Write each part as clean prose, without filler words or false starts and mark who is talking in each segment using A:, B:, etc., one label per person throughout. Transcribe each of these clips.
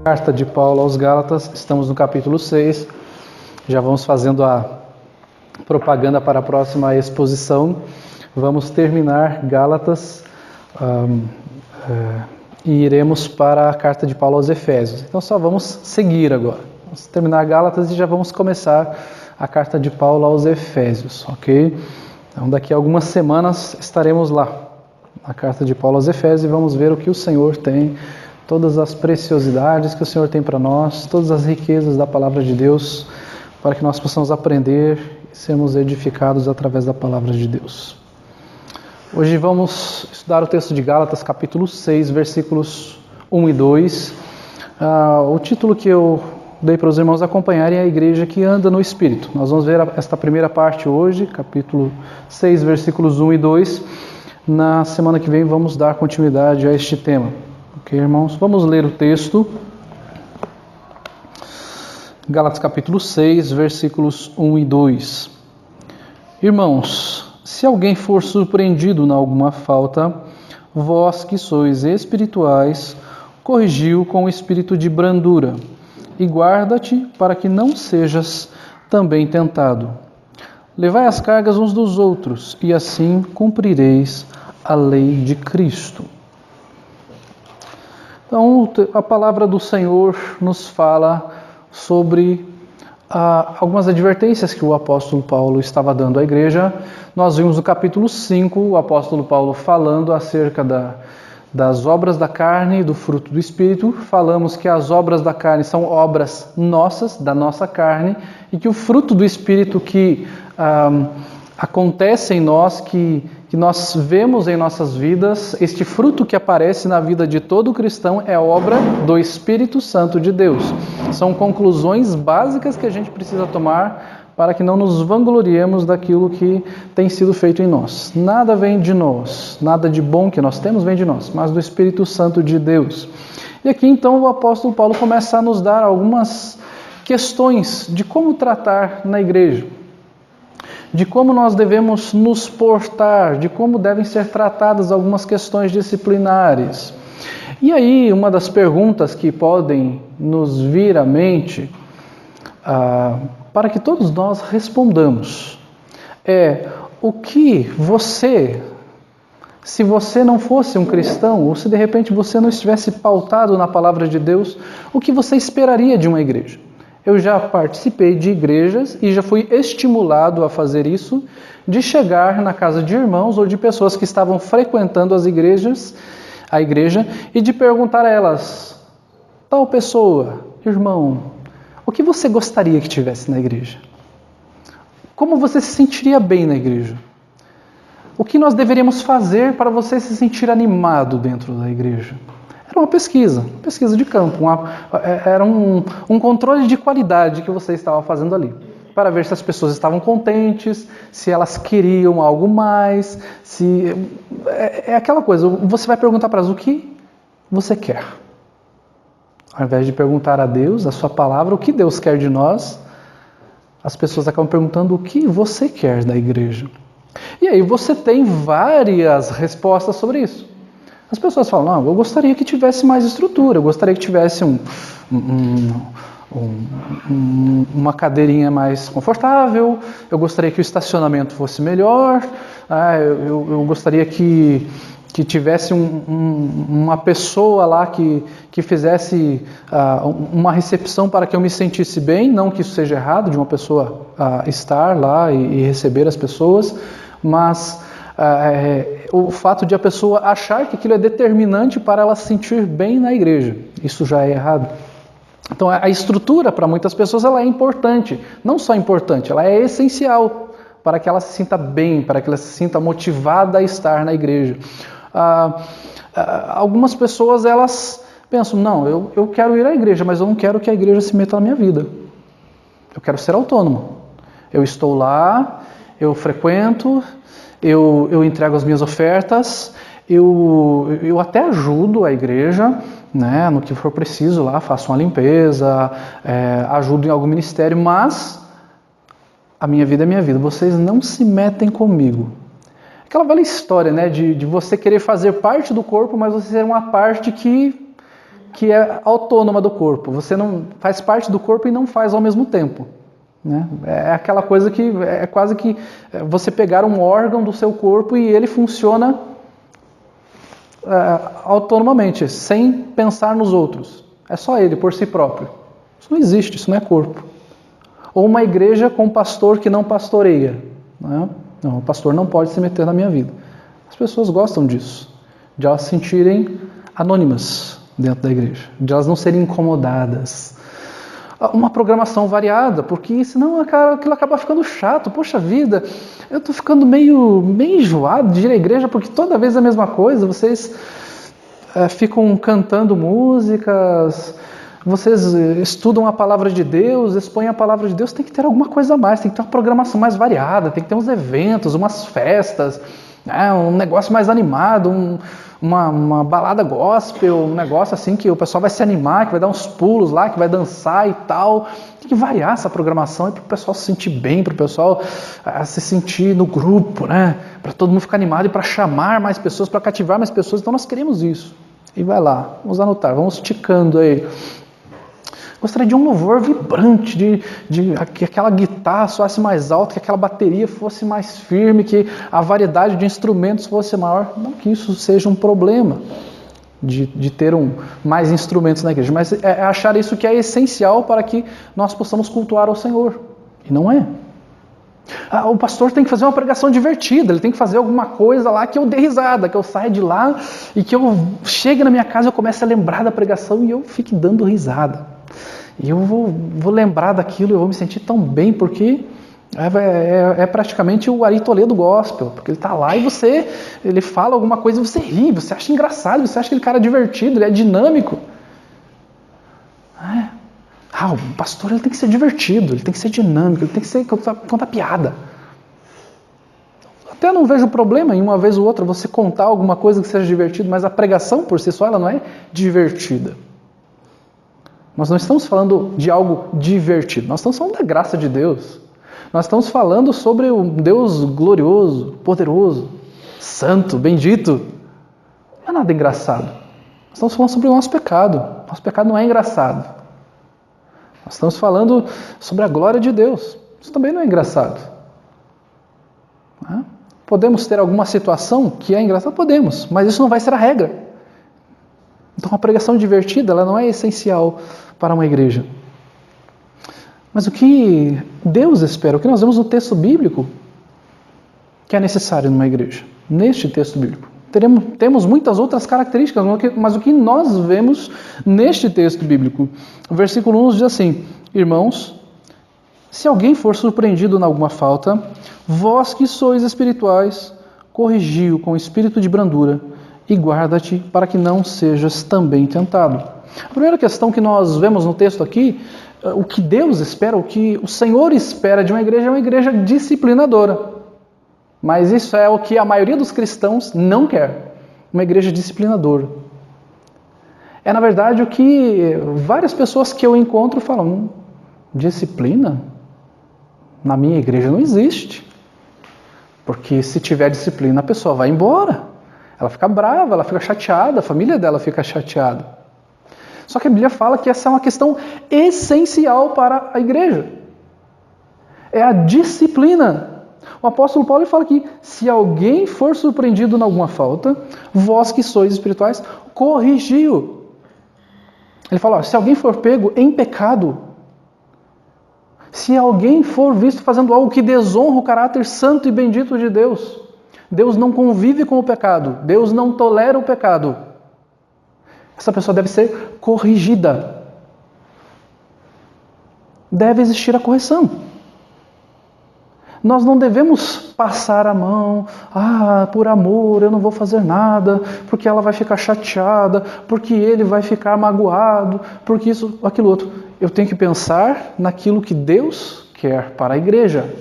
A: Carta de Paulo aos Gálatas, estamos no capítulo 6, já vamos fazendo a propaganda para a próxima exposição. Vamos terminar Gálatas e iremos para a carta de Paulo aos Efésios. Então só vamos seguir agora. Vamos terminar Gálatas e já vamos começar a carta de Paulo aos Efésios, ok? Então daqui a algumas semanas estaremos lá, na carta de Paulo aos Efésios, e vamos ver o que o Senhor tem, todas as preciosidades que o Senhor tem para nós, todas as riquezas da palavra de Deus, para que nós possamos aprender e sermos edificados através da palavra de Deus. Hoje vamos estudar o texto de Gálatas, capítulo 6, versículos 1 e 2. O título que eu dei para os irmãos acompanharem é a igreja que anda no Espírito. Nós vamos ver esta primeira parte hoje, capítulo 6, versículos 1 e 2. Na semana que vem vamos dar continuidade a este tema. Ok, irmãos? Vamos ler o texto. Gálatas capítulo 6, versículos 1 e 2. Irmãos, se alguém for surpreendido em alguma falta, vós que sois espirituais, corrigiu com o espírito de brandura, e guarda-te para que não sejas também tentado. Levai as cargas uns dos outros, e assim cumprireis a lei de Cristo. Então, a palavra do Senhor nos fala sobre algumas advertências que o apóstolo Paulo estava dando à igreja. Nós vimos no capítulo 5 o apóstolo Paulo falando acerca das obras da carne e do fruto do Espírito. Falamos que as obras da carne são obras nossas, da nossa carne, e que o fruto do Espírito que acontece em nós, que nós vemos em nossas vidas, este fruto que aparece na vida de todo cristão é obra do Espírito Santo de Deus. São conclusões básicas que a gente precisa tomar para que não nos vangloriemos daquilo que tem sido feito em nós. Nada vem de nós, nada de bom que nós temos vem de nós, mas do Espírito Santo de Deus. E aqui então o apóstolo Paulo começa a nos dar algumas questões de como tratar na igreja, de como nós devemos nos portar, de como devem ser tratadas algumas questões disciplinares. E aí, uma das perguntas que podem nos vir à mente, para que todos nós respondamos, é o que você, se você não fosse um cristão, ou se de repente você não estivesse pautado na palavra de Deus, o que você esperaria de uma igreja? Eu já participei de igrejas e já fui estimulado a fazer isso, de chegar na casa de irmãos ou de pessoas que estavam frequentando a igreja, e de perguntar a elas: tal pessoa, irmão, o que você gostaria que tivesse na igreja? Como você se sentiria bem na igreja? O que nós deveríamos fazer para você se sentir animado dentro da igreja? Era uma pesquisa de campo, era um controle de qualidade que você estava fazendo ali, para ver se as pessoas estavam contentes, se elas queriam algo mais, é aquela coisa, você vai perguntar para elas o que você quer. Ao invés de perguntar a Deus, a sua palavra, o que Deus quer de nós, as pessoas acabam perguntando o que você quer da igreja. E aí você tem várias respostas sobre isso. As pessoas falam: não, eu gostaria que tivesse mais estrutura, eu gostaria que tivesse uma cadeirinha mais confortável, eu gostaria que o estacionamento fosse melhor, eu gostaria que tivesse uma pessoa lá que fizesse uma recepção para que eu me sentisse bem, não que isso seja errado de uma pessoa estar lá e receber as pessoas, mas o fato de a pessoa achar que aquilo é determinante para ela se sentir bem na igreja, isso já é errado. Então a estrutura para muitas pessoas ela é importante, não só importante, ela é essencial para que ela se sinta bem, para que ela se sinta motivada a estar na igreja. Algumas pessoas elas Penso, não, eu quero ir à igreja, mas eu não quero que a igreja se meta na minha vida. Eu quero ser autônomo. Eu estou lá, eu frequento, eu entrego as minhas ofertas, eu até ajudo a igreja, né, no que for preciso lá, faço uma limpeza, ajudo em algum ministério, mas a minha vida é minha vida, vocês não se metem comigo. Aquela velha história, né, de você querer fazer parte do corpo, mas você ser uma parte que é autônoma do corpo. Você não faz parte do corpo e não faz ao mesmo tempo. Né? É aquela coisa que é quase que você pegar um órgão do seu corpo e ele funciona autonomamente, sem pensar nos outros. É só ele, por si próprio. Isso não existe, isso não é corpo. Ou uma igreja com um pastor que não pastoreia. Né? Não, o pastor não pode se meter na minha vida. As pessoas gostam disso, de elas se sentirem anônimas dentro da igreja, de elas não serem incomodadas. Uma programação variada, porque senão aquilo acaba ficando chato. Poxa vida, eu estou ficando meio enjoado de ir à igreja, porque toda vez é a mesma coisa, vocês ficam cantando músicas, vocês estudam a palavra de Deus, expõem a palavra de Deus, tem que ter alguma coisa a mais, tem que ter uma programação mais variada, tem que ter uns eventos, umas festas, um negócio mais animado, uma balada gospel, um negócio assim que o pessoal vai se animar, que vai dar uns pulos lá, que vai dançar e tal. Tem que variar essa programação para o pessoal se sentir bem, para o pessoal se sentir no grupo, né? Para todo mundo ficar animado e para chamar mais pessoas, para cativar mais pessoas. Então nós queremos isso. E vai lá, vamos anotar, vamos esticando aí. Gostaria de um louvor vibrante, que aquela guitarra soasse mais alto, que aquela bateria fosse mais firme, que a variedade de instrumentos fosse maior. Não que isso seja um problema de ter mais instrumentos na igreja, mas é achar isso que é essencial para que nós possamos cultuar ao Senhor. E não é. O pastor tem que fazer uma pregação divertida, ele tem que fazer alguma coisa lá que eu dê risada, que eu saia de lá e que eu chegue na minha casa e eu comece a lembrar da pregação e eu fique dando risada. E eu vou lembrar daquilo, eu vou me sentir tão bem, porque é praticamente o Ari Toledo gospel, porque ele está lá e ele fala alguma coisa e você ri, você acha engraçado, você acha aquele cara divertido, ele é dinâmico. O pastor ele tem que ser divertido, ele tem que ser dinâmico, ele tem que contar piada. Até não vejo problema em uma vez ou outra você contar alguma coisa que seja divertida, mas a pregação por si só ela não é divertida. Nós não estamos falando de algo divertido, nós estamos falando da graça de Deus. Nós estamos falando sobre um Deus glorioso, poderoso, santo, bendito. Não é nada engraçado. Nós estamos falando sobre o nosso pecado. Nosso pecado não é engraçado. Nós estamos falando sobre a glória de Deus. Isso também não é engraçado. Podemos ter alguma situação que é engraçada? Podemos, mas isso não vai ser a regra. Então a pregação divertida ela não é essencial para uma igreja. Mas o que Deus espera, o que nós vemos no texto bíblico, que é necessário numa igreja, neste texto bíblico. Temos muitas outras características, mas o que nós vemos neste texto bíblico? O versículo 1 diz assim: Irmãos, se alguém for surpreendido em alguma falta, vós que sois espirituais, corrigi-o com espírito de brandura e guarda-te para que não sejas também tentado. A primeira questão que nós vemos no texto aqui, o que Deus espera, o que o Senhor espera de uma igreja é uma igreja disciplinadora. Mas isso é o que a maioria dos cristãos não quer, uma igreja disciplinadora. É na verdade o que várias pessoas que eu encontro falam, disciplina? Na minha igreja não existe. Porque se tiver disciplina a pessoa vai embora. Ela fica brava, ela fica chateada, a família dela fica chateada. Só que a Bíblia fala que essa é uma questão essencial para a igreja. É a disciplina. O apóstolo Paulo fala que se alguém for surpreendido em alguma falta, vós que sois espirituais, corrigi-o. Ele fala, se alguém for pego em pecado, se alguém for visto fazendo algo que desonra o caráter santo e bendito de Deus, Deus não convive com o pecado, Deus não tolera o pecado. Essa pessoa deve ser corrigida. Deve existir a correção. Nós não devemos passar a mão, por amor eu não vou fazer nada, porque ela vai ficar chateada, porque ele vai ficar magoado, porque isso, aquilo outro. Eu tenho que pensar naquilo que Deus quer para a igreja,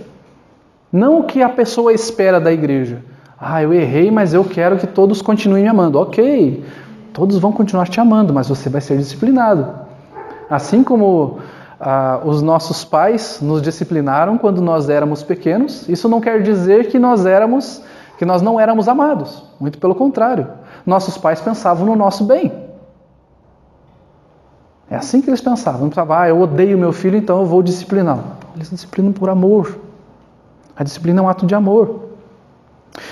A: não o que a pessoa espera da igreja. Eu errei, mas eu quero que todos continuem me amando. Ok, todos vão continuar te amando, mas você vai ser disciplinado. Assim como os nossos pais nos disciplinaram quando nós éramos pequenos, isso não quer dizer que nós não éramos amados. Muito pelo contrário. Nossos pais pensavam no nosso bem. É assim que eles pensavam. Não pensavam, eu odeio meu filho, então eu vou discipliná-lo. Eles disciplinam por amor. A disciplina é um ato de amor.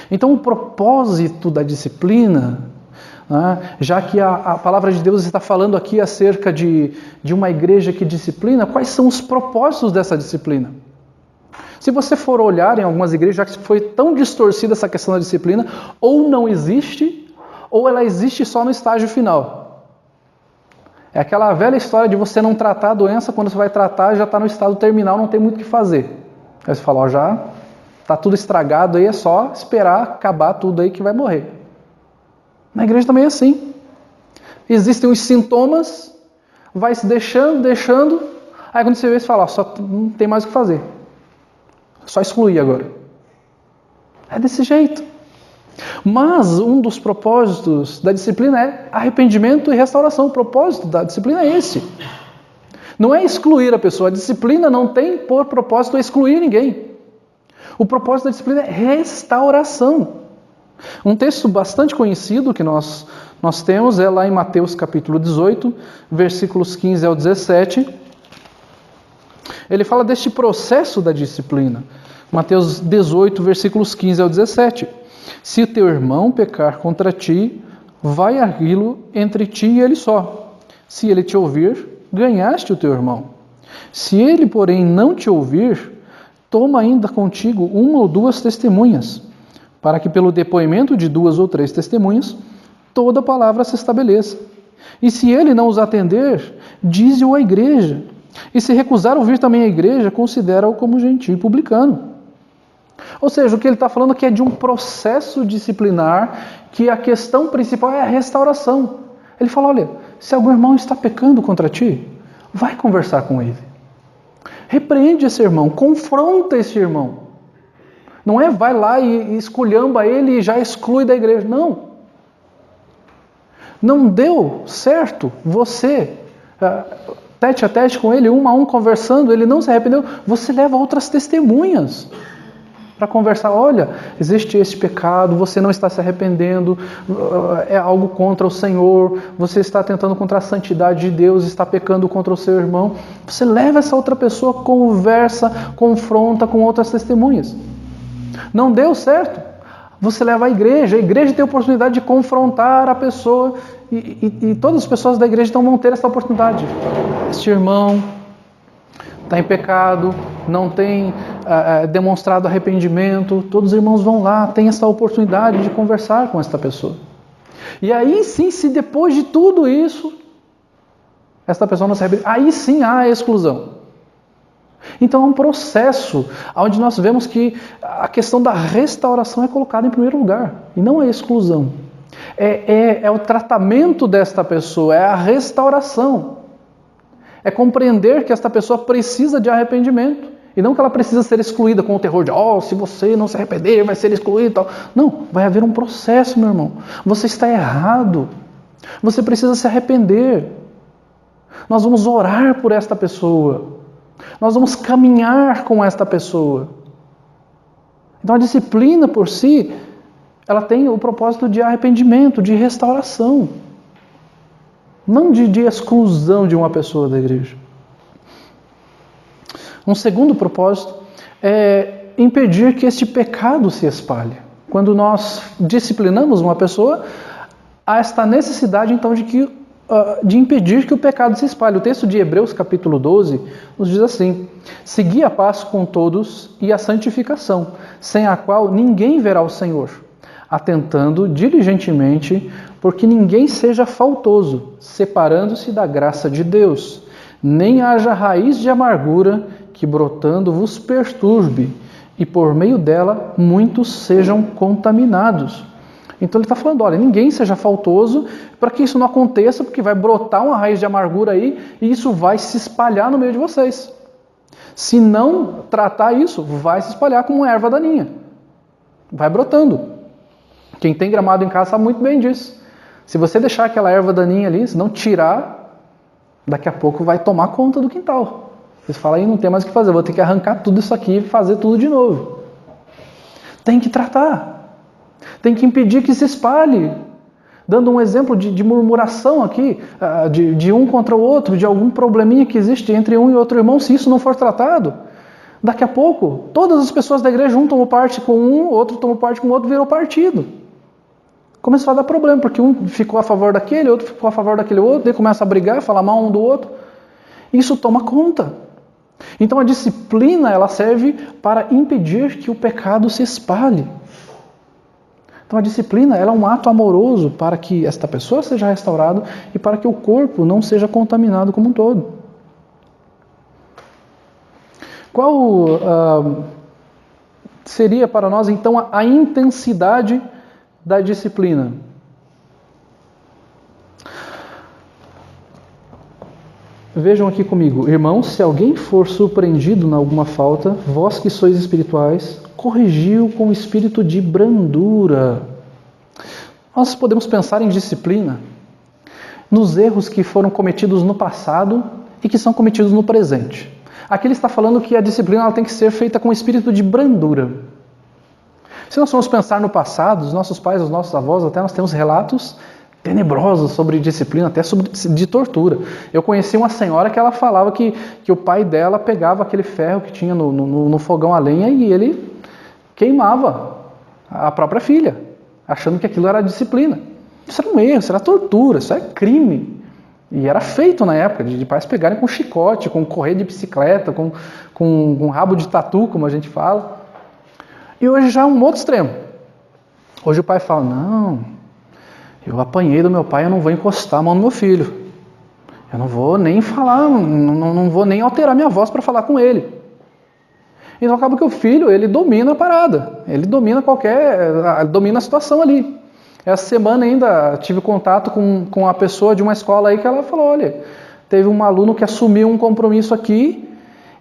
A: Então o propósito da disciplina, já que a palavra de Deus está falando aqui acerca de uma igreja que disciplina, quais são os propósitos dessa disciplina? Se você for olhar em algumas igrejas, já que foi tão distorcida essa questão da disciplina, ou não existe, ou ela existe só no estágio final. É aquela velha história de você não tratar a doença, quando você vai tratar já está no estado terminal, não tem muito o que fazer. Aí você fala, já está tudo estragado, aí é só esperar acabar tudo aí que vai morrer. Na igreja também é assim. Existem os sintomas, vai se deixando, aí quando você vê, você fala, só não tem mais o que fazer. Só excluir agora. É desse jeito. Mas um dos propósitos da disciplina é arrependimento e restauração. O propósito da disciplina é esse. Não é excluir a pessoa. A disciplina não tem por propósito excluir ninguém. O propósito da disciplina é restauração. Um texto bastante conhecido que nós temos é lá em Mateus capítulo 18, versículos 15 ao 17. Ele fala deste processo da disciplina. Mateus 18, versículos 15 ao 17. Se o teu irmão pecar contra ti, vai arguí-lo entre ti e ele só. Se ele te ouvir, ganhaste o teu irmão. Se ele, porém, não te ouvir, toma ainda contigo uma ou duas testemunhas, para que pelo depoimento de 2 ou 3 testemunhas, toda palavra se estabeleça. E se ele não os atender, dize-o à igreja. E se recusar ouvir também a igreja, considera-o como gentio e publicano. Ou seja, o que ele está falando aqui é de um processo disciplinar, que a questão principal é a restauração. Ele fala, olha, se algum irmão está pecando contra ti, vai conversar com ele. Repreende esse irmão, confronta esse irmão. Não é vai lá e esculhamba ele e já exclui da igreja. Não. Não deu certo você, tete a tete com ele, 1 a 1 conversando, ele não se arrependeu. Você leva outras testemunhas para conversar. Olha, existe esse pecado, você não está se arrependendo, é algo contra o Senhor, você está tentando contra a santidade de Deus, está pecando contra o seu irmão. Você leva essa outra pessoa, conversa, confronta com outras testemunhas. Não deu certo, você leva a igreja tem a oportunidade de confrontar a pessoa e todas as pessoas da igreja então vão ter essa oportunidade. Este irmão está em pecado, não tem demonstrado arrependimento, todos os irmãos vão lá, tem essa oportunidade de conversar com esta pessoa. E aí sim, se depois de tudo isso, esta pessoa não se arrepende, aí sim há a exclusão. Então é um processo onde nós vemos que a questão da restauração é colocada em primeiro lugar, e não a exclusão. É o tratamento desta pessoa, é a restauração. É compreender que esta pessoa precisa de arrependimento, e não que ela precisa ser excluída com o terror de, se você não se arrepender, vai ser excluído e tal. Não, vai haver um processo, meu irmão. Você está errado. Você precisa se arrepender. Nós vamos orar por esta pessoa. Nós vamos caminhar com esta pessoa. Então a disciplina por si, ela tem o propósito de arrependimento, de restauração. Não de exclusão de uma pessoa da igreja. Um segundo propósito é impedir que este pecado se espalhe. Quando nós disciplinamos uma pessoa, há esta necessidade então de impedir que o pecado se espalhe. O texto de Hebreus capítulo 12 nos diz assim: segui a paz com todos e a santificação, sem a qual ninguém verá o Senhor, atentando diligentemente, porque ninguém seja faltoso, separando-se da graça de Deus, nem haja raiz de amargura que brotando vos perturbe, e por meio dela muitos sejam contaminados. Então ele está falando, olha, ninguém seja faltoso para que isso não aconteça, porque vai brotar uma raiz de amargura aí e isso vai se espalhar no meio de vocês. Se não tratar isso, vai se espalhar como uma erva daninha. Vai brotando. Quem tem gramado em casa sabe muito bem disso. Se você deixar aquela erva daninha ali, se não tirar, daqui a pouco vai tomar conta do quintal. Você fala, aí não tem mais o que fazer, vou ter que arrancar tudo isso aqui e fazer tudo de novo. Tem que tratar. Tem que impedir que se espalhe. Dando um exemplo de murmuração aqui, de um contra o outro, de algum probleminha que existe entre um e outro irmão, se isso não for tratado, daqui a pouco, todas as pessoas da igreja, um tomou parte com um, outro tomou parte com o outro, virou partido. Começou a dar problema, porque um ficou a favor daquele, outro ficou a favor daquele outro, daí começa a brigar, falar mal um do outro. Isso toma conta. Então a disciplina, ela serve para impedir que o pecado se espalhe. Então a disciplina, ela é um ato amoroso para que esta pessoa seja restaurada e para que o corpo não seja contaminado como um todo. Qual seria para nós então a intensidade da disciplina? Vejam aqui comigo, irmãos, se alguém for surpreendido em alguma falta, vós que sois espirituais, corrigiu com espírito de brandura. Nós podemos pensar em disciplina nos erros que foram cometidos no passado e que são cometidos no presente. Aqui ele está falando que a disciplina ela tem que ser feita com espírito de brandura. Se nós formos pensar no passado, os nossos pais, os nossos avós, até nós temos relatos tenebrosos sobre disciplina, até de tortura. Eu conheci uma senhora que ela falava que o pai dela pegava aquele ferro que tinha no fogão a lenha e ele queimava a própria filha, achando que aquilo era disciplina. Isso era um erro, isso era tortura, isso é crime. E era feito na época, de pais pegarem com chicote, com correr de bicicleta, com rabo de tatu, como a gente fala. E hoje já é um outro extremo. Hoje o pai fala, não, eu apanhei do meu pai, eu não vou encostar a mão no meu filho. Eu não vou nem falar, não vou nem alterar minha voz para falar com ele. Então acaba que o filho, ele domina a parada, ele domina domina a situação ali. Essa semana ainda tive contato com a pessoa de uma escola aí que ela falou, olha, teve um aluno que assumiu um compromisso aqui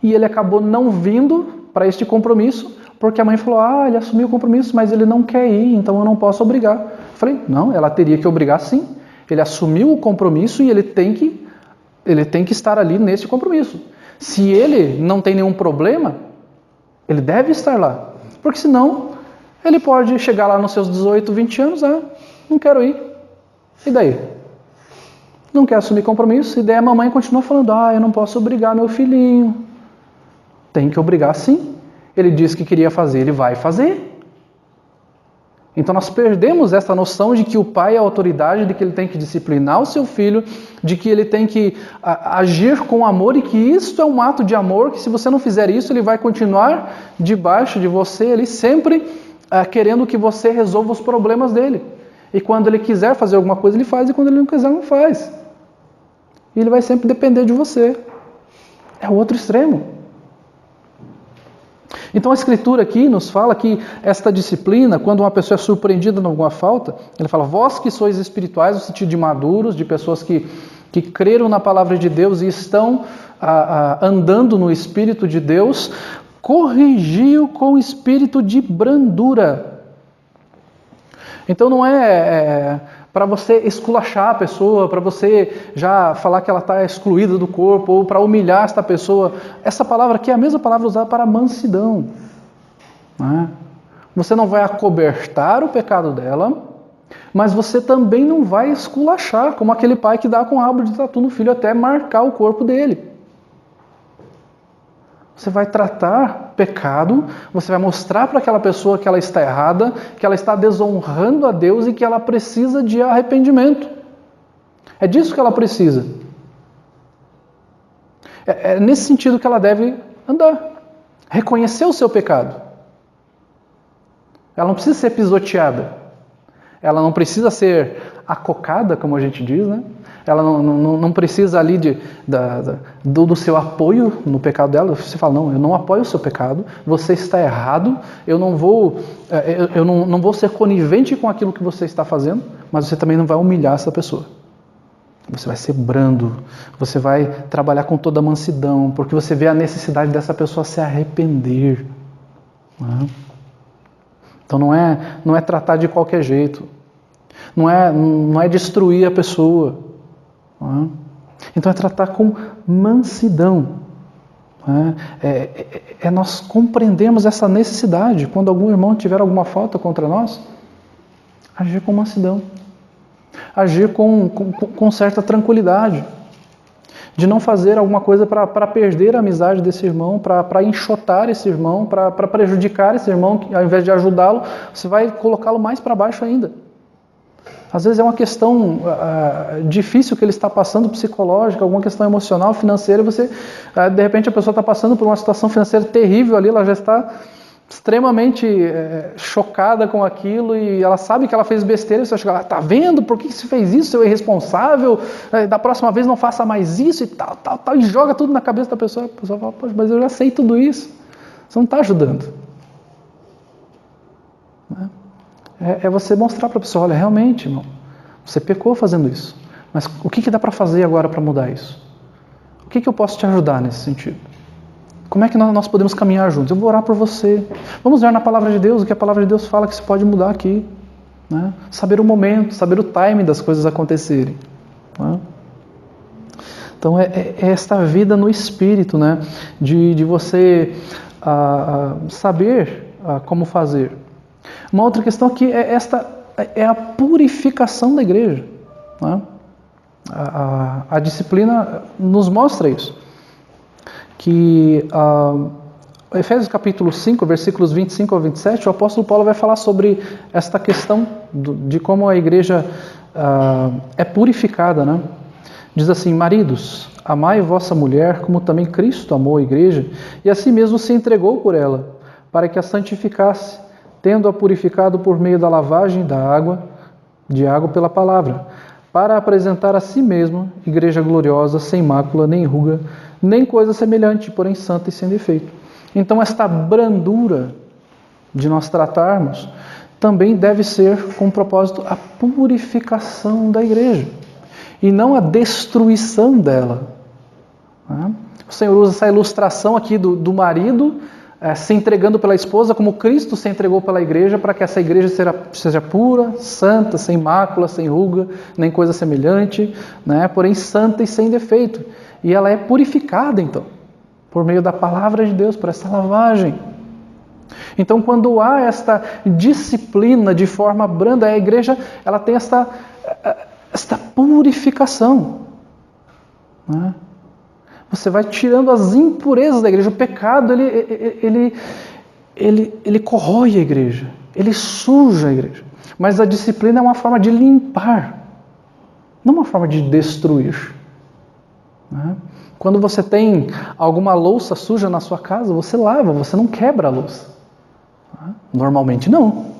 A: e ele acabou não vindo para este compromisso, porque a mãe falou, ele assumiu o compromisso, mas ele não quer ir, então eu não posso obrigar. Eu falei, não, ela teria que obrigar sim. Ele assumiu o compromisso e ele tem que estar ali nesse compromisso. Se ele não tem nenhum problema, ele deve estar lá. Porque senão, ele pode chegar lá nos seus 18, 20 anos, não quero ir. E daí? Não quer assumir compromisso, e daí a mamãe continua falando, eu não posso obrigar meu filhinho. Tem que obrigar sim. Ele disse que queria fazer, ele vai fazer. Então nós perdemos essa noção de que o pai é a autoridade, de que ele tem que disciplinar o seu filho, de que ele tem que agir com amor e que isso é um ato de amor, que se você não fizer isso, ele vai continuar debaixo de você, ele sempre querendo que você resolva os problemas dele. E quando ele quiser fazer alguma coisa, ele faz, e quando ele não quiser, não faz. E ele vai sempre depender de você. É o outro extremo. Então a Escritura aqui nos fala que esta disciplina, quando uma pessoa é surpreendida em alguma falta, ele fala, vós que sois espirituais, no sentido de maduros, de pessoas que creram na palavra de Deus e estão andando no Espírito de Deus, corrigiu com espírito de brandura. Então não é para você esculachar a pessoa, para você já falar que ela está excluída do corpo, ou para humilhar esta pessoa. Essa palavra aqui é a mesma palavra usada para mansidão. Você não vai acobertar o pecado dela, mas você também não vai esculachar, como aquele pai que dá com rabo de tatu no filho até marcar o corpo dele. Você vai tratar pecado, você vai mostrar para aquela pessoa que ela está errada, que ela está desonrando a Deus e que ela precisa de arrependimento. É disso que ela precisa. É nesse sentido que ela deve andar. Reconhecer o seu pecado. Ela não precisa ser pisoteada. Ela não precisa ser acocada, como a gente diz, né? Ela não precisa ali do seu apoio no pecado dela. Você fala, não, eu não apoio o seu pecado, você está errado, eu não vou ser conivente com aquilo que você está fazendo, mas você também não vai humilhar essa pessoa. Você vai ser brando, você vai trabalhar com toda a mansidão, porque você vê a necessidade dessa pessoa se arrepender. Então não é tratar de qualquer jeito, não é destruir a pessoa. Então é tratar com mansidão. Nós compreendermos essa necessidade. Quando algum irmão tiver alguma falta contra nós, agir com mansidão. Agir com certa tranquilidade. De não fazer alguma coisa para perder a amizade desse irmão, para enxotar esse irmão, para prejudicar esse irmão, que ao invés de ajudá-lo, você vai colocá-lo mais para baixo ainda. Às vezes é uma questão difícil que ele está passando, psicológica, alguma questão emocional, financeira, e você, de repente a pessoa está passando por uma situação financeira terrível ali, ela já está extremamente chocada com aquilo e ela sabe que ela fez besteira, e você chega lá, tá vendo? Por que você fez isso? Você é irresponsável, da próxima vez não faça mais isso e tal, e joga tudo na cabeça da pessoa. A pessoa fala, poxa, mas eu já sei tudo isso, você não está ajudando. É você mostrar para a pessoa, olha, realmente, irmão, você pecou fazendo isso, mas o que dá para fazer agora para mudar isso? O que eu posso te ajudar nesse sentido? Como é que nós podemos caminhar juntos? Eu vou orar por você. Vamos ver na palavra de Deus o que a palavra de Deus fala que se pode mudar aqui. Saber o momento, saber o timing das coisas acontecerem. Então é esta vida no Espírito, de você saber como fazer. Uma outra questão aqui é a purificação da igreja. A disciplina nos mostra isso. Que Efésios capítulo 5, versículos 25 ao 27, o apóstolo Paulo vai falar sobre esta questão de como a igreja é purificada. Diz assim, maridos, amai vossa mulher como também Cristo amou a igreja e assim mesmo se entregou por ela, para que a santificasse, tendo-a purificado por meio da lavagem de água pela palavra, para apresentar a si mesmo igreja gloriosa, sem mácula, nem ruga, nem coisa semelhante, porém santa e sem defeito. Então esta brandura de nós tratarmos também deve ser com o propósito a purificação da igreja e não a destruição dela. O Senhor usa essa ilustração aqui do marido se entregando pela esposa, como Cristo se entregou pela igreja, para que essa igreja seja pura, santa, sem mácula, sem ruga, nem coisa semelhante, porém santa e sem defeito. E ela é purificada, então, por meio da palavra de Deus, por essa lavagem. Então, quando há esta disciplina de forma branda, a igreja ela tem esta purificação. Você vai tirando as impurezas da igreja. O pecado, ele corrói a igreja, ele suja a igreja. Mas a disciplina é uma forma de limpar, não uma forma de destruir. Quando você tem alguma louça suja na sua casa, você lava, você não quebra a louça. Normalmente não.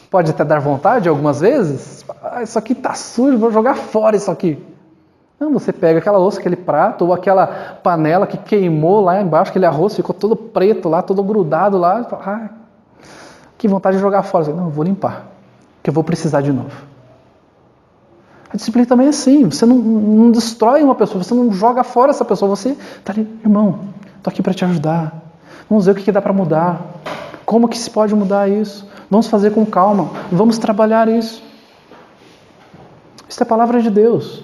A: Pode até dar vontade algumas vezes, isso aqui está sujo, vou jogar fora isso aqui. Não, você pega aquela louça, aquele prato, ou aquela panela que queimou lá embaixo, aquele arroz ficou todo preto lá, todo grudado lá, e fala, que vontade de jogar fora. Não, eu vou limpar, porque eu vou precisar de novo. A disciplina também é assim, você não destrói uma pessoa, você não joga fora essa pessoa, você está ali, irmão, estou aqui para te ajudar, vamos ver o que dá para mudar, como que se pode mudar isso, vamos fazer com calma, vamos trabalhar isso. Isso é a palavra de Deus.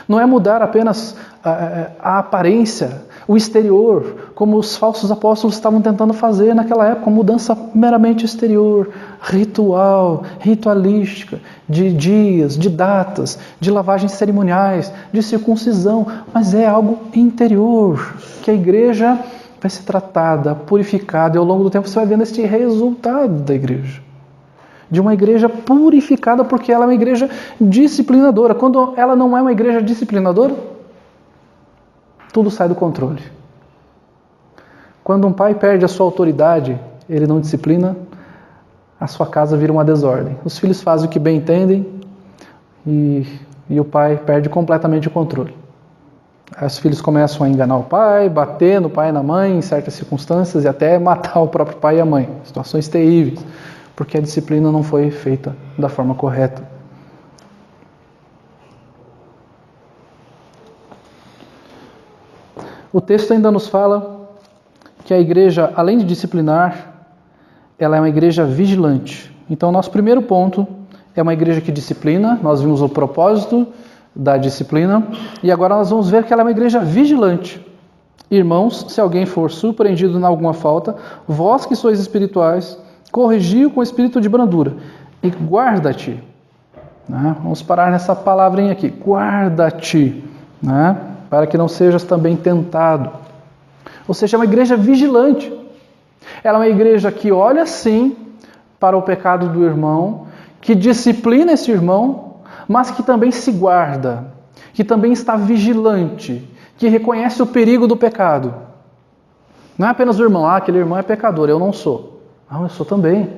A: Não é mudar apenas a aparência, o exterior, como os falsos apóstolos estavam tentando fazer naquela época, mudança meramente exterior, ritual, ritualística, de dias, de datas, de lavagens cerimoniais, de circuncisão, mas é algo interior, que a igreja vai ser tratada, purificada, e ao longo do tempo você vai vendo este resultado da igreja. De uma igreja purificada, porque ela é uma igreja disciplinadora. Quando ela não é uma igreja disciplinadora, tudo sai do controle. Quando um pai perde a sua autoridade, ele não disciplina, a sua casa vira uma desordem. Os filhos fazem o que bem entendem e e o pai perde completamente o controle. Aí os filhos começam a enganar o pai, bater no pai e na mãe em certas circunstâncias e até matar o próprio pai e a mãe. Situações terríveis, porque a disciplina não foi feita da forma correta. O texto ainda nos fala que a igreja, além de disciplinar, ela é uma igreja vigilante. Então, nosso primeiro ponto é uma igreja que disciplina. Nós vimos o propósito da disciplina e agora nós vamos ver que ela é uma igreja vigilante. Irmãos, se alguém for surpreendido em alguma falta, vós que sois espirituais, corrigiu com espírito de brandura e guarda-te. Né? Vamos parar nessa palavrinha aqui, guarda-te, né? Para que não sejas também tentado. Ou seja, é uma igreja vigilante. Ela é uma igreja que olha sim para o pecado do irmão, que disciplina esse irmão, mas que também se guarda, que também está vigilante, que reconhece o perigo do pecado. Não é apenas o irmão, aquele irmão é pecador, eu não sou. Não, eu sou também.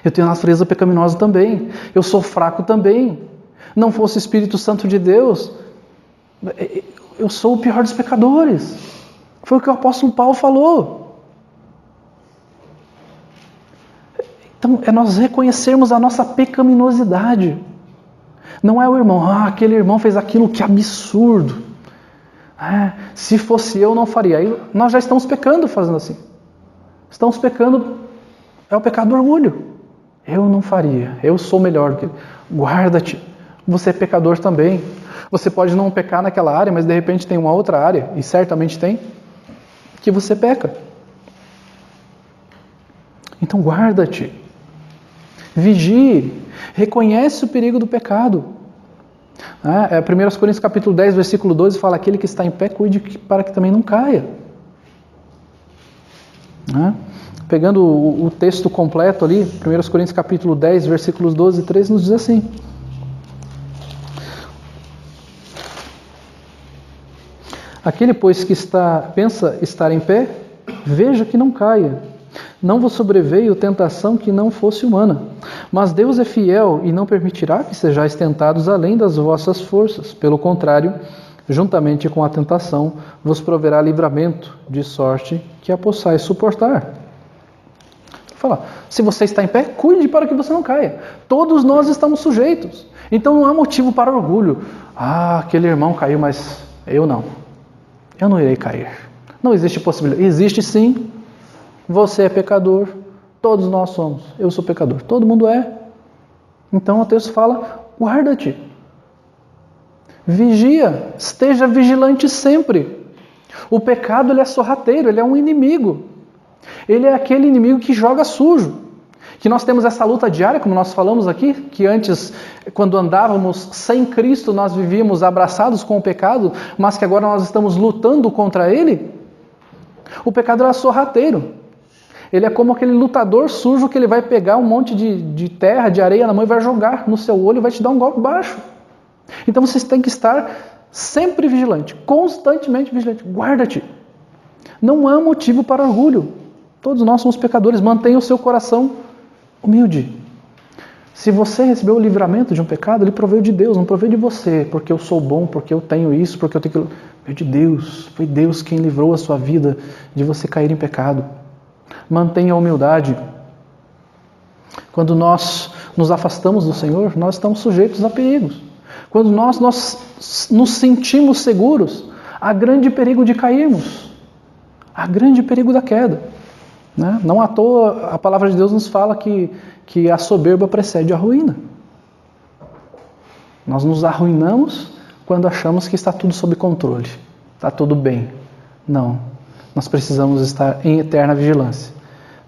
A: Eu tenho a natureza pecaminosa também. Eu sou fraco também. Não fosse o Espírito Santo de Deus, eu sou o pior dos pecadores. Foi o que o apóstolo Paulo falou. Então, é nós reconhecermos a nossa pecaminosidade. Não é o irmão, aquele irmão fez aquilo, que absurdo. Se fosse eu, não faria. Aí nós já estamos pecando fazendo assim. Estamos pecando, é o pecado do orgulho. Eu não faria, eu sou melhor do que ele. Guarda-te, você é pecador também. Você pode não pecar naquela área, mas de repente tem uma outra área, e certamente tem, que você peca. Então guarda-te, vigie, reconhece o perigo do pecado. 1 Coríntios capítulo 10, versículo 12 fala: aquele que está em pé, cuide para que também não caia. Pegando o texto completo ali, 1 Coríntios capítulo 10, versículos 12 e 13, nos diz assim: aquele, pois, que pensa estar em pé, veja que não caia. Não vos sobreveio tentação que não fosse humana, mas Deus é fiel e não permitirá que sejais tentados além das vossas forças. Pelo contrário, juntamente com a tentação, vos proverá livramento, de sorte que a possais suportar. Fala, se você está em pé, cuide para que você não caia. Todos nós estamos sujeitos. Então não há motivo para orgulho. Aquele irmão caiu, mas eu não. Eu não irei cair. Não existe possibilidade. Existe sim. Você é pecador. Todos nós somos. Eu sou pecador. Todo mundo é. Então o texto fala, guarda-te. Vigia. Esteja vigilante sempre. O pecado, ele é sorrateiro. Ele é um inimigo. Ele é aquele inimigo que joga sujo. Que nós temos essa luta diária, como nós falamos aqui, que antes, quando andávamos sem Cristo, nós vivíamos abraçados com o pecado, mas que agora nós estamos lutando contra ele. O pecado é sorrateiro. Ele é como aquele lutador sujo que ele vai pegar um monte de terra, de areia na mão e vai jogar no seu olho e vai te dar um golpe baixo. Então vocês têm que estar sempre vigilante, constantemente vigilante. Guarda-te. Não há motivo para orgulho. Todos nós somos pecadores. Mantenha o seu coração humilde. Se você recebeu o livramento de um pecado, ele proveu de Deus, não proveu de você, porque eu sou bom, porque eu tenho isso, porque eu tenho aquilo. Veio de Deus. Foi Deus quem livrou a sua vida de você cair em pecado. Mantenha a humildade. Quando nós nos afastamos do Senhor, nós estamos sujeitos a perigos. Quando nós nos sentimos seguros, há grande perigo de cairmos. Há grande perigo da queda. Não à toa a palavra de Deus nos fala que a soberba precede a ruína. Nós nos arruinamos quando achamos que está tudo sob controle, está tudo bem. Não, nós precisamos estar em eterna vigilância.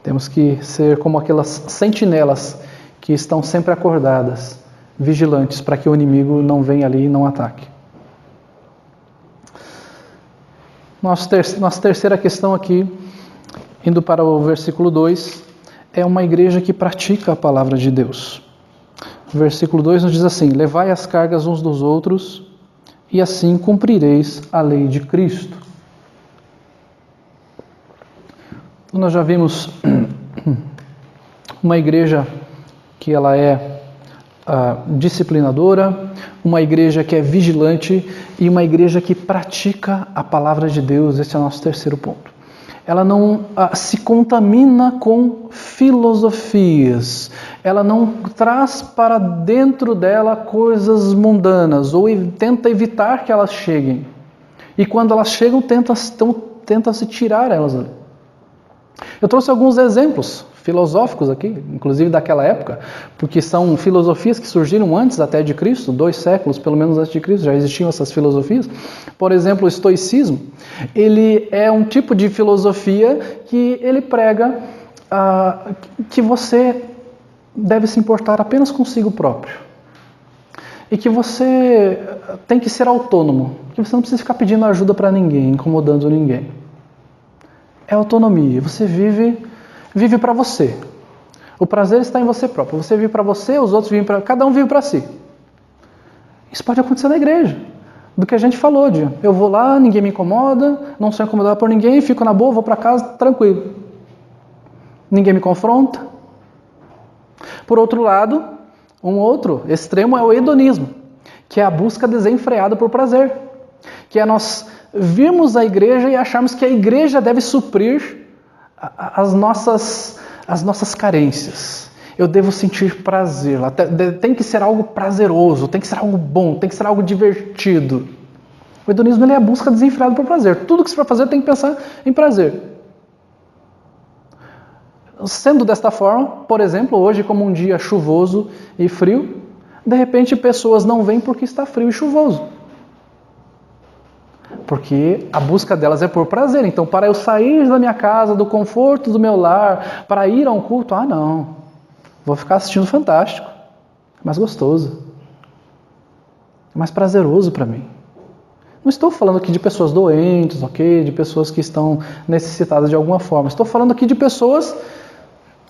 A: Temos que ser como aquelas sentinelas que estão sempre acordadas, vigilantes, para que o inimigo não venha ali e não ataque. Nossa terceira questão aqui, indo para o versículo 2, é uma igreja que pratica a palavra de Deus. O versículo 2 nos diz assim: levai as cargas uns dos outros, e assim cumprireis a lei de Cristo. Nós já vimos uma igreja que ela é disciplinadora, uma igreja que é vigilante e uma igreja que pratica a palavra de Deus. Esse é o nosso terceiro ponto. Ela não se contamina com filosofias, ela não traz para dentro dela coisas mundanas ou tenta evitar que elas cheguem. E quando elas chegam, tenta se tirar elas ali. Eu trouxe alguns exemplos filosóficos aqui, inclusive daquela época, porque são filosofias que surgiram antes até de Cristo, 2 séculos pelo menos antes de Cristo, já existiam essas filosofias. Por exemplo, o estoicismo, ele é um tipo de filosofia que ele prega que você deve se importar apenas consigo próprio. E que você tem que ser autônomo, que você não precisa ficar pedindo ajuda para ninguém, incomodando ninguém. É autonomia, você vive para você. O prazer está em você próprio. Você vive para você, os outros vivem para... Cada um vive para si. Isso pode acontecer na igreja. Do que a gente falou, de eu vou lá, ninguém me incomoda, não sou incomodado por ninguém, fico na boa, vou para casa, tranquilo. Ninguém me confronta. Por outro lado, um outro extremo é o hedonismo, que é a busca desenfreada por prazer. Que é nós virmos à igreja e acharmos que a igreja deve suprir as nossas carências. Eu devo sentir prazer. Tem que ser algo prazeroso, tem que ser algo bom, tem que ser algo divertido. O hedonismo ele é a busca desenfreada por prazer. Tudo que você vai fazer tem que pensar em prazer. Sendo desta forma, por exemplo, hoje como um dia chuvoso e frio, de repente pessoas não vêm porque está frio e chuvoso. Porque a busca delas é por prazer. Então, para eu sair da minha casa, do conforto do meu lar, para ir a um culto, não. Vou ficar assistindo Fantástico. É mais gostoso. É mais prazeroso para mim. Não estou falando aqui de pessoas doentes, ok? De pessoas que estão necessitadas de alguma forma. Estou falando aqui de pessoas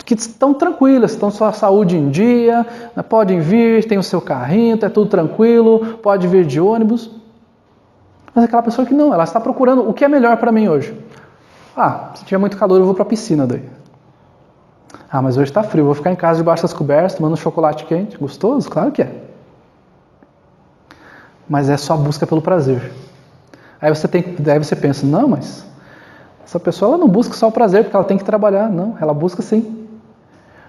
A: que estão tranquilas, estão com a saúde em dia, podem vir, tem o seu carrinho, é tudo tranquilo, pode vir de ônibus. Mas aquela pessoa que não, ela está procurando o que é melhor para mim hoje. Se tiver muito calor eu vou para a piscina daí. Mas hoje está frio, eu vou ficar em casa debaixo das cobertas, tomando um chocolate quente. Gostoso? Claro que é. Mas é só a busca pelo prazer. Aí você pensa, não, mas essa pessoa ela não busca só o prazer, porque ela tem que trabalhar. Não, ela busca sim.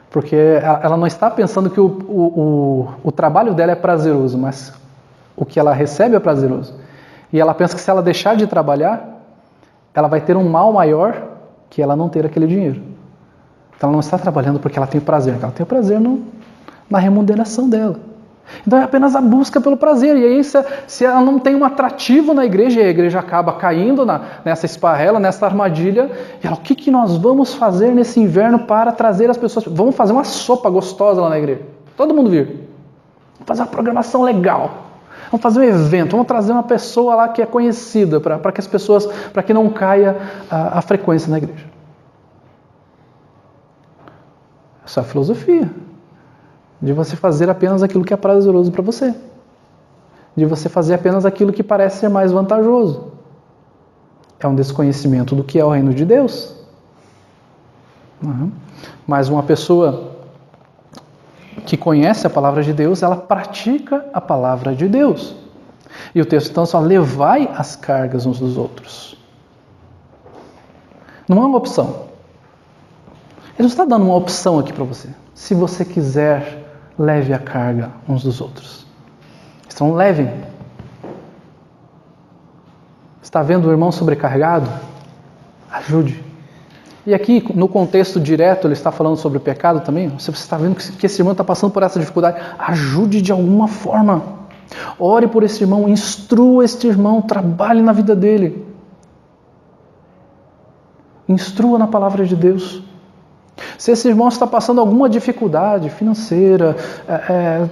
A: Porque ela não está pensando que o trabalho dela é prazeroso, mas o que ela recebe é prazeroso. E ela pensa que se ela deixar de trabalhar, ela vai ter um mal maior que ela não ter aquele dinheiro. Então ela não está trabalhando porque ela tem prazer, ela tem prazer na remuneração dela. Então é apenas a busca pelo prazer. E aí se ela não tem um atrativo na igreja, e a igreja acaba caindo nessa esparrela, nessa armadilha, e ela, o que nós vamos fazer nesse inverno para trazer as pessoas? Vamos fazer uma sopa gostosa lá na igreja. Todo mundo vir. Vamos fazer uma programação legal. Vamos fazer um evento, vamos trazer uma pessoa lá que é conhecida, para que as pessoas, para que não caia a frequência na igreja. Essa é a filosofia. De você fazer apenas aquilo que é prazeroso para você. De você fazer apenas aquilo que parece ser mais vantajoso. É um desconhecimento do que é o reino de Deus. Mas uma pessoa que conhece a palavra de Deus, ela pratica a palavra de Deus. E o texto então só levai as cargas uns dos outros. Não é uma opção. Ele não está dando uma opção aqui para você. Se você quiser, leve a carga uns dos outros. Então levem. Está vendo o irmão sobrecarregado? Ajude. E aqui, no contexto direto, ele está falando sobre o pecado também. Você está vendo que esse irmão está passando por essa dificuldade. Ajude de alguma forma. Ore por esse irmão, instrua este irmão, trabalhe na vida dele. Instrua na palavra de Deus. Se esse irmão está passando alguma dificuldade financeira,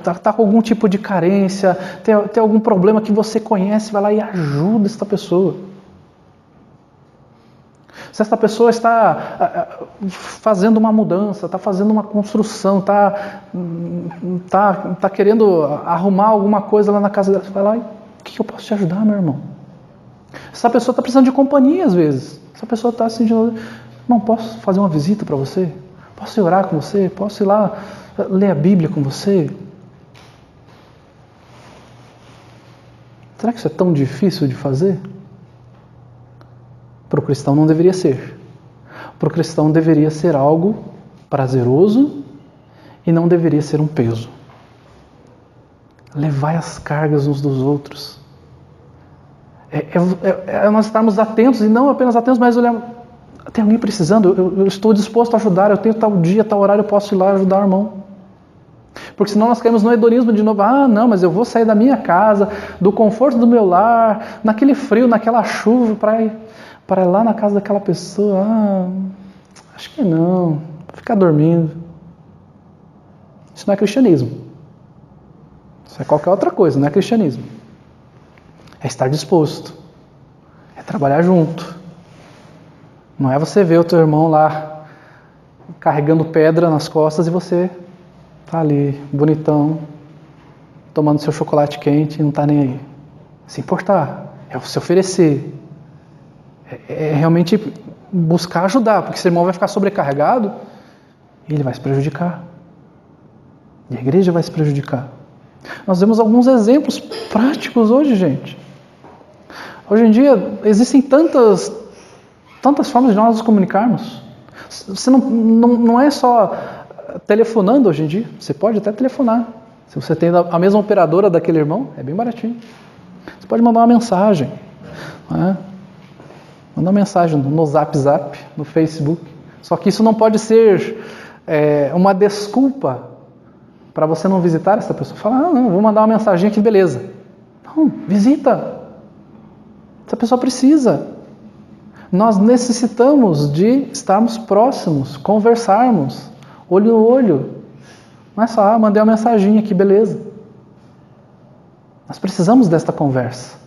A: está com algum tipo de carência, tem algum problema que você conhece, vai lá e ajuda esta pessoa. Se essa pessoa está fazendo uma mudança, está fazendo uma construção, está querendo arrumar alguma coisa lá na casa dela, você vai lá e o que eu posso te ajudar, meu irmão? Essa pessoa está precisando de companhia às vezes. Essa pessoa está sentindo, não posso fazer uma visita para você? Posso ir orar com você? Posso ir lá ler a Bíblia com você? Será que isso é tão difícil de fazer? Para o cristão não deveria ser. Para o cristão deveria ser algo prazeroso e não deveria ser um peso. Levai as cargas uns dos outros. Nós estarmos atentos, e não apenas atentos, mas olhar, tem alguém precisando, eu estou disposto a ajudar, eu tenho tal dia, tal horário, eu posso ir lá ajudar o irmão. Porque senão nós caímos no hedonismo de novo. Não, mas eu vou sair da minha casa, do conforto do meu lar, naquele frio, naquela chuva, para ir lá na casa daquela pessoa. Acho que não, vou ficar dormindo. Isso não é cristianismo. Isso é qualquer outra coisa, não é cristianismo. É estar disposto. É trabalhar junto. Não é você ver o teu irmão lá carregando pedra nas costas e você tá ali, bonitão, tomando seu chocolate quente e não tá nem aí. Se importar. É se oferecer. É realmente buscar ajudar, porque esse irmão vai ficar sobrecarregado e ele vai se prejudicar. E a igreja vai se prejudicar. Nós vemos alguns exemplos práticos hoje, gente. Hoje em dia existem tantas formas de nós nos comunicarmos. Você não é só telefonando hoje em dia. Você pode até telefonar. Se você tem a mesma operadora daquele irmão, é bem baratinho. Você pode mandar uma mensagem. Né? Mandar uma mensagem no Zap, no Facebook. Só que isso não pode ser uma desculpa para você não visitar essa pessoa. Falar, não, vou mandar uma mensagem aqui, beleza. Não, visita. Essa pessoa precisa. Nós necessitamos de estarmos próximos, conversarmos, olho no olho. Não é só, mandei uma mensagem aqui, beleza. Nós precisamos desta conversa.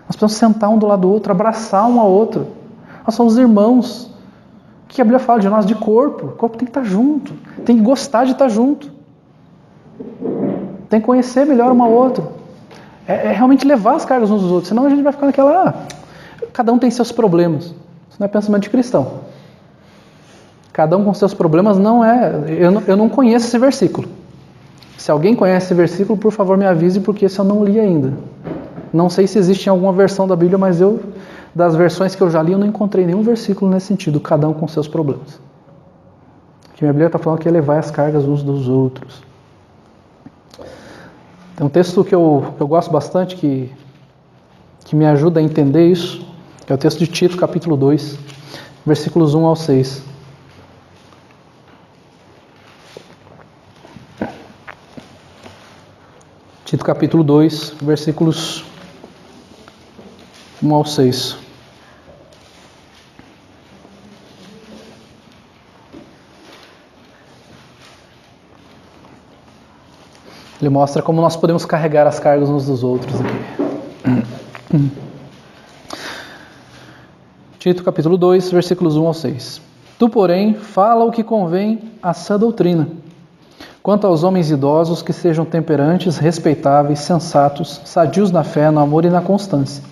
A: Nós precisamos sentar um do lado do outro, abraçar um ao outro. Nós somos irmãos. O que a Bíblia fala de nós? De corpo. O corpo tem que estar junto. Tem que gostar de estar junto. Tem que conhecer melhor um ao outro. É realmente levar as cargas uns dos outros. Senão a gente vai ficar naquela... cada um tem seus problemas. Isso não é pensamento de cristão. Cada um com seus problemas não é... Eu não conheço esse versículo. Se alguém conhece esse versículo, por favor me avise, porque esse eu não li ainda. Não sei se existe em alguma versão da Bíblia, mas das versões que eu já li, eu não encontrei nenhum versículo nesse sentido. Cada um com seus problemas. O que a Bíblia está falando que é levar as cargas uns dos outros. Tem um texto que eu gosto bastante, que me ajuda a entender isso, que é o texto de Tito, capítulo 2, versículos 1 ao 6. Tito, capítulo 2, versículos 1 ao 6. Ele mostra como nós podemos carregar as cargas uns dos outros aqui. Tito capítulo 2, versículos 1 ao 6. Tu, porém, fala o que convém à sã doutrina. Quanto aos homens idosos, que sejam temperantes, respeitáveis, sensatos, sadios na fé, no amor e na constância.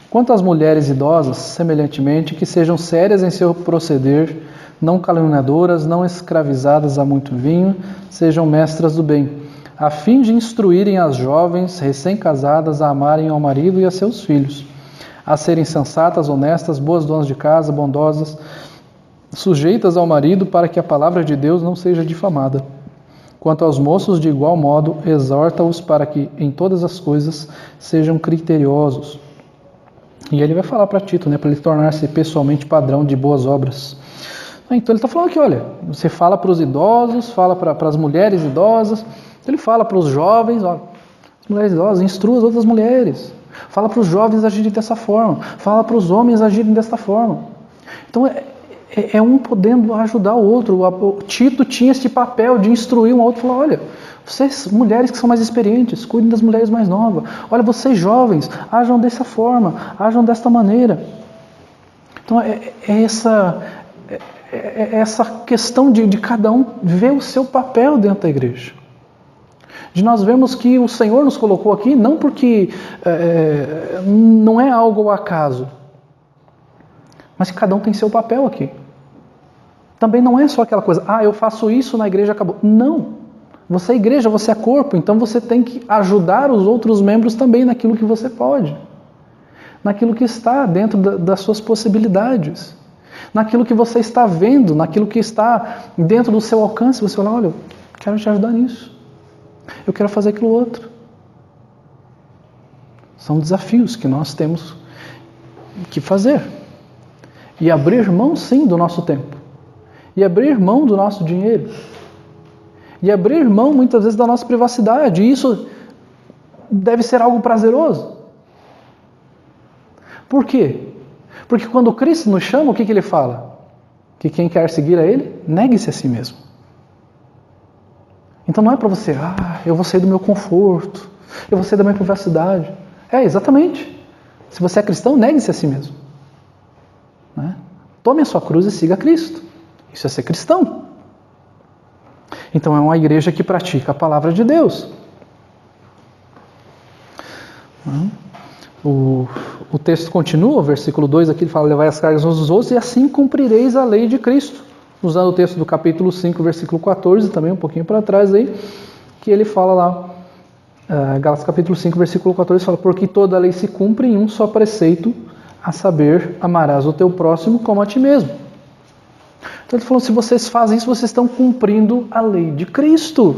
A: Quanto às mulheres idosas, semelhantemente, que sejam sérias em seu proceder, não caluniadoras, não escravizadas a muito vinho, sejam mestras do bem, a fim de instruírem as jovens recém-casadas a amarem ao marido e a seus filhos, a serem sensatas, honestas, boas donas de casa, bondosas, sujeitas ao marido, para que a palavra de Deus não seja difamada. Quanto aos moços, de igual modo, exorta-os para que em todas as coisas sejam criteriosos. E ele vai falar para Tito, para ele tornar-se pessoalmente padrão de boas obras. Então ele está falando aqui, olha, você fala para os idosos, fala para as mulheres idosas, ele fala para os jovens, olha, as mulheres idosas, instrua as outras mulheres. Fala para os jovens agirem dessa forma, fala para os homens agirem dessa forma. Então é um podendo ajudar o outro. O Tito tinha esse papel de instruir um ao outro, falar, olha, vocês mulheres que são mais experientes, cuidem das mulheres mais novas. Olha, vocês jovens, ajam dessa forma, ajam desta maneira. Então essa questão de cada um ver o seu papel dentro da igreja. De nós vemos que o Senhor nos colocou aqui, não porque não é algo ao acaso, mas que cada um tem seu papel aqui. Também não é só aquela coisa, eu faço isso na igreja, acabou. Não. Você é igreja, você é corpo, então você tem que ajudar os outros membros também naquilo que você pode. Naquilo que está dentro das suas possibilidades. Naquilo que você está vendo, naquilo que está dentro do seu alcance. Você fala, olha, eu quero te ajudar nisso. Eu quero fazer aquilo outro. São desafios que nós temos que fazer. E abrir mão, sim, do nosso tempo. E abrir mão do nosso dinheiro. E abrir mão, muitas vezes, da nossa privacidade. E isso deve ser algo prazeroso. Por quê? Porque quando Cristo nos chama, o que Ele fala? Que quem quer seguir a Ele, negue-se a si mesmo. Então não é para você, eu vou sair do meu conforto, eu vou sair da minha privacidade. Exatamente. Se você é cristão, negue-se a si mesmo. Né? Tome a sua cruz e siga Cristo. Isso é ser cristão. Então é uma igreja que pratica a palavra de Deus. O texto continua, o versículo 2 aqui ele fala, levai as cargas uns dos outros e assim cumprireis a lei de Cristo. Usando o texto do capítulo 5, versículo 14, também um pouquinho para trás aí, que ele fala lá, Gálatas capítulo 5, versículo 14, fala, porque toda a lei se cumpre em um só preceito, a saber, amarás o teu próximo como a ti mesmo. Então ele falou, se vocês fazem isso, vocês estão cumprindo a lei de Cristo.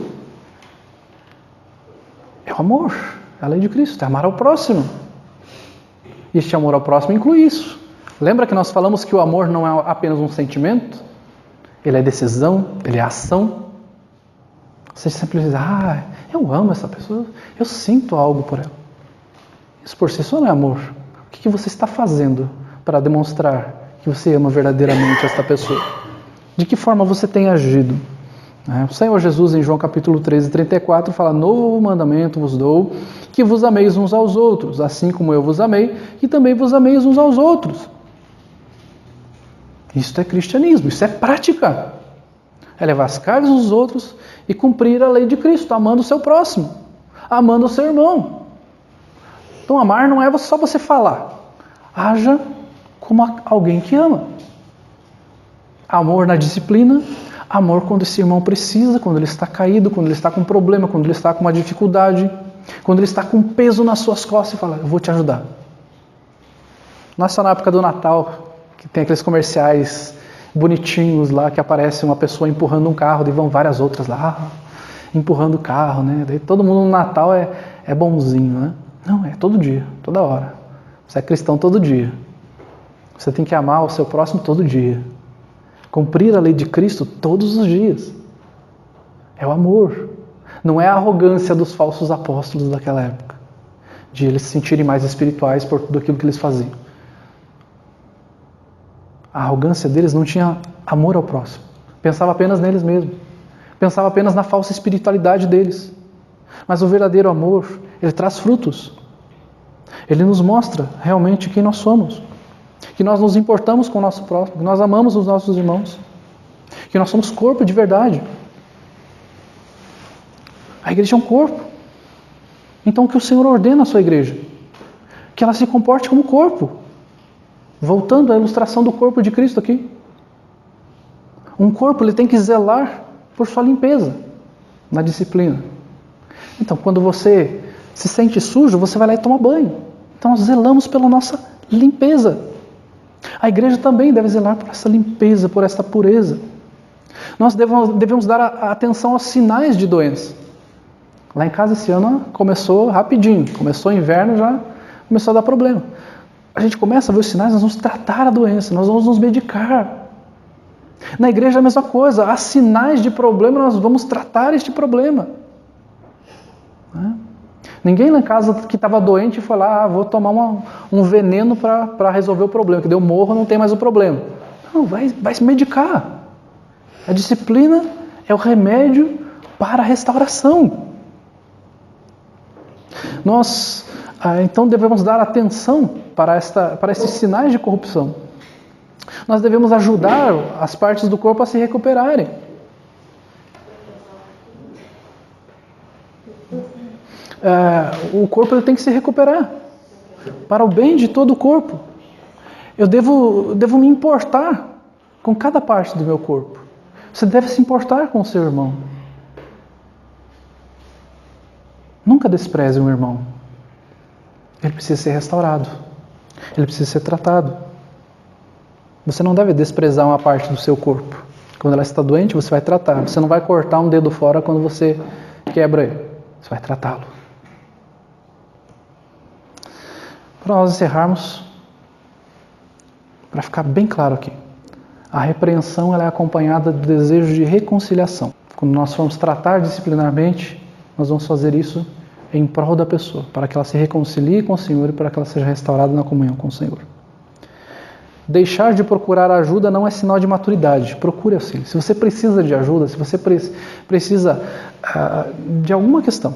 A: É o amor, é a lei de Cristo, é amar ao próximo. E este amor ao próximo inclui isso. Lembra que nós falamos que o amor não é apenas um sentimento? Ele é decisão, ele é ação. Você sempre diz, eu amo essa pessoa, eu sinto algo por ela. Isso por si só não é amor. O que você está fazendo para demonstrar que você ama verdadeiramente esta pessoa? De que forma você tem agido? O Senhor Jesus, em João capítulo 13, 34, fala, novo mandamento vos dou, que vos ameis uns aos outros, assim como eu vos amei, e também vos ameis uns aos outros. Isso é cristianismo, isso é prática. É levar as cargas dos outros e cumprir a lei de Cristo, amando o seu próximo, amando o seu irmão. Então amar não é só você falar. Haja como alguém que ama. Amor na disciplina, amor quando esse irmão precisa, quando ele está caído, quando ele está com um problema, quando ele está com uma dificuldade, quando ele está com um peso nas suas costas e fala, eu vou te ajudar. Não é só na época do Natal, que tem aqueles comerciais bonitinhos lá, que aparece uma pessoa empurrando um carro, e vão várias outras lá, empurrando o carro, né? Daí todo mundo no Natal é bonzinho, né? Não, é todo dia, toda hora. Você é cristão todo dia. Você tem que amar o seu próximo todo dia. Cumprir a lei de Cristo todos os dias. É o amor. Não é a arrogância dos falsos apóstolos daquela época, de eles se sentirem mais espirituais por tudo aquilo que eles faziam. A arrogância deles não tinha amor ao próximo. Pensava apenas neles mesmos. Pensava apenas na falsa espiritualidade deles. Mas o verdadeiro amor, ele traz frutos. Ele nos mostra realmente quem nós somos. Que nós nos importamos com o nosso próximo, que nós amamos os nossos irmãos. Que nós somos corpo de verdade. A igreja é um corpo. Então o que o Senhor ordena à sua igreja? Que ela se comporte como corpo. Voltando à ilustração do corpo de Cristo aqui. Um corpo ele tem que zelar por sua limpeza, na disciplina. Então, quando você se sente sujo, você vai lá e toma banho. Então, nós zelamos pela nossa limpeza. A igreja também deve zelar por essa limpeza, por essa pureza. Nós devemos dar atenção aos sinais de doença. Lá em casa esse ano começou rapidinho. Começou o inverno, já começou a dar problema. A gente começa a ver os sinais, nós vamos tratar a doença, nós vamos nos medicar. Na igreja é a mesma coisa, há sinais de problema, nós vamos tratar este problema. Ninguém lá em casa que estava doente foi lá, vou tomar um veneno para resolver o problema, que deu morro, não tem mais o problema. Não, vai se medicar. A disciplina é o remédio para a restauração. Nós, então, devemos dar atenção para esses sinais de corrupção. Nós devemos ajudar as partes do corpo a se recuperarem. O corpo ele tem que se recuperar para o bem de todo o corpo. Eu devo me importar com cada parte do meu corpo. Você deve se importar com o seu irmão. Nunca despreze um irmão. Ele precisa ser restaurado. Ele precisa ser tratado. Você não deve desprezar uma parte do seu corpo. Quando ela está doente, você vai tratar. Você não vai cortar um dedo fora quando você quebra ele. Você vai tratá-lo. Para nós encerrarmos, para ficar bem claro aqui, a repreensão ela é acompanhada do desejo de reconciliação. Quando nós formos tratar disciplinarmente, nós vamos fazer isso em prol da pessoa, para que ela se reconcilie com o Senhor e para que ela seja restaurada na comunhão com o Senhor. Deixar de procurar ajuda não é sinal de maturidade. Procure auxílio. Se você precisa de ajuda, se você precisa de alguma questão,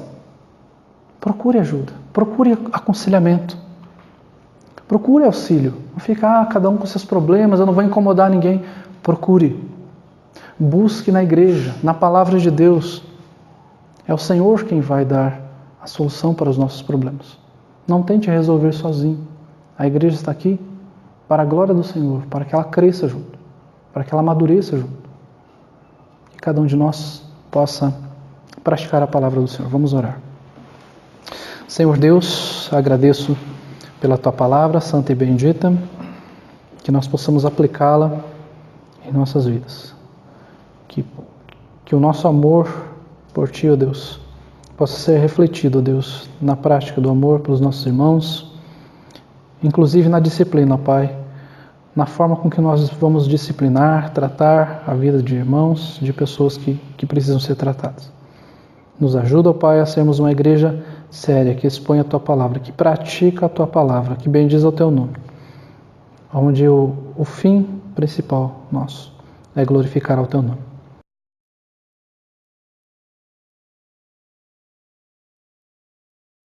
A: procure ajuda, procure aconselhamento, procure auxílio. Não fica, cada um com seus problemas, eu não vou incomodar ninguém. Procure. Busque na igreja, na palavra de Deus. É o Senhor quem vai dar a solução para os nossos problemas. Não tente resolver sozinho. A igreja está aqui para a glória do Senhor, para que ela cresça junto, para que ela amadureça junto. Que cada um de nós possa praticar a palavra do Senhor. Vamos orar. Senhor Deus, agradeço pela Tua palavra santa e bendita, que nós possamos aplicá-la em nossas vidas. Que o nosso amor por Ti, ó Deus, possa ser refletido, ó Deus, na prática do amor pelos nossos irmãos, inclusive na disciplina, ó Pai, na forma com que nós vamos disciplinar, tratar a vida de irmãos, de pessoas que precisam ser tratadas. Nos ajuda, ó Pai, a sermos uma igreja séria, que expõe a Tua palavra, que pratica a Tua palavra, que bendiz o Teu nome, onde o fim principal nosso é glorificar ao Teu nome.